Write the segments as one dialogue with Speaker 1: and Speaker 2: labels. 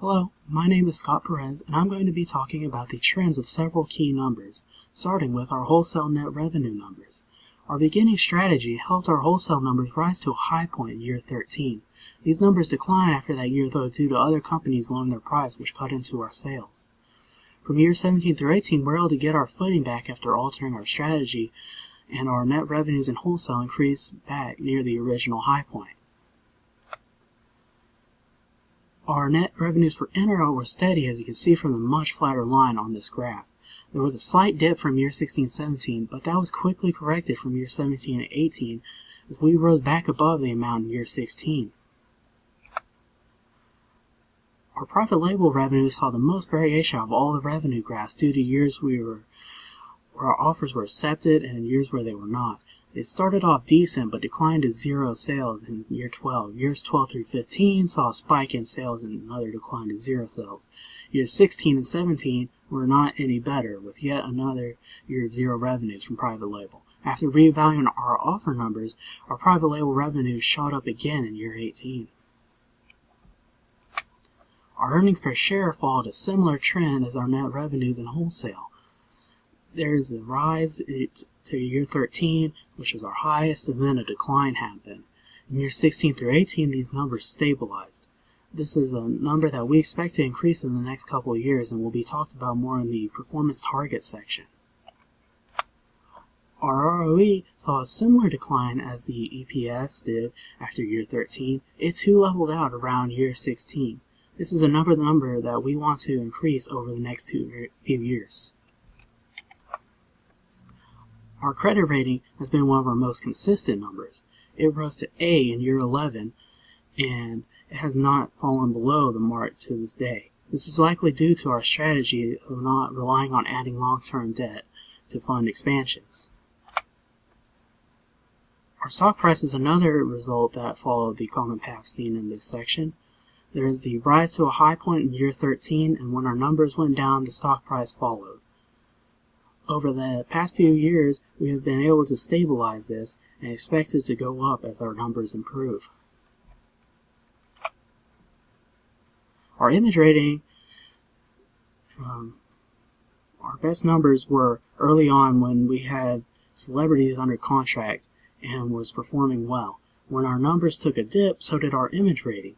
Speaker 1: Hello, my name is Scott Perez, and I'm going to be talking about the trends of several key numbers, starting with our wholesale net revenue numbers. Our beginning strategy helped our wholesale numbers rise to a high point in year 13. These numbers declined after that year, though, due to other companies lowering their price, which cut into our sales. From year 17 through 18, we're able to get our footing back after altering our strategy, and our net revenues in wholesale increased back near the original high point. Our net revenues for Internet were steady, as you can see from the much flatter line on this graph. There was a slight dip from year 16-17, but that was quickly corrected from year 17 and 18 as we rose back above the amount in year 16. Our private label revenue saw the most variation of all the revenue graphs due to years where our offers were accepted and years where they were not. They started off decent but declined to zero sales in year 12. Years 12 through 15 saw a spike in sales and another decline to zero sales. Years 16 and 17 were not any better, with yet another year of zero revenues from private label. After reevaluating our offer numbers, our private label revenues shot up again in year 18. Our earnings per share followed a similar trend as our net revenues in wholesale. There is a rise to year 13, which was our highest, and then a decline happened. In year 16 through 18, these numbers stabilized. This is a number that we expect to increase in the next couple of years and will be talked about more in the performance target section. Our ROE saw a similar decline as the EPS did after year 13. It too leveled out around year 16. This is another number that we want to increase over the next few years. Our credit rating has been one of our most consistent numbers. It rose to A in year 11, and it has not fallen below the mark to this day. This is likely due to our strategy of not relying on adding long-term debt to fund expansions. Our stock price is another result that followed the common path seen in this section. There is the rise to a high point in year 13, and when our numbers went down, the stock price followed. Over the past few years, we have been able to stabilize this and expect it to go up as our numbers improve. Our image rating, our best numbers were early on when we had celebrities under contract and was performing well. When our numbers took a dip, so did our image rating.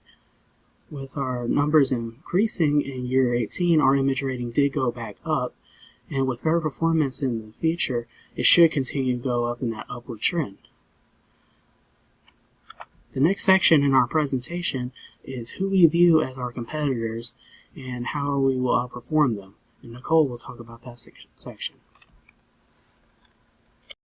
Speaker 1: With our numbers increasing in year 18, our image rating did go back up, and with better performance in the future, it should continue to go up in that upward trend. The next section in our presentation is who we view as our competitors and how we will outperform them. And Nicole will talk about that section.